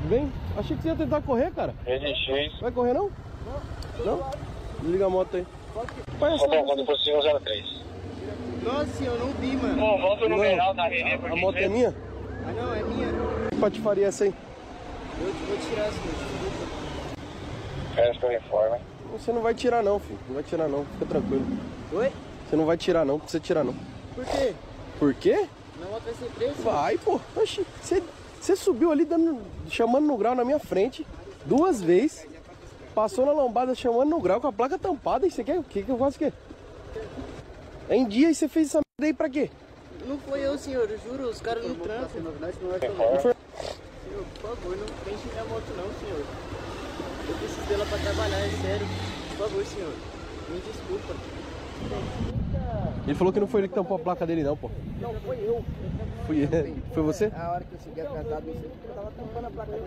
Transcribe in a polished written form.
Vem. Achei que você ia tentar correr, cara. RX. Vai correr não? Não? Liga a moto aí. Pai, Quando fosse 103. Nossa, eu não vi, mano. Pô, volta o numeral da a moto é minha? Ah, não, é minha. Que patifaria é essa aí? Eu vou tirar essa, desculpa. Fecha o uniforme. Você não vai tirar não, filho. Não vai tirar não. Fica tranquilo. Oi? Você não vai tirar não. Não precisa tirar não. Por quê? Por quê? Minha moto vai ser presa. Vai, pô. Oxi, você subiu ali chamando no grau na minha frente 2 vezes. Passou na lombada chamando no grau com a placa tampada. E você quer o quê? Que eu faço o quê? É em dia e você fez essa merda aí pra quê? Não foi eu, senhor. Eu juro, os caras no trânsito. Senhor, por favor, não prende minha moto não, senhor. Eu preciso dela pra trabalhar, é sério. Por favor, senhor. Me desculpa. Ele falou que não foi ele que tampou a placa dele não, pô. Não, foi eu. Foi você? A hora que eu cheguei atrasado, eu tava tampando a placa dele.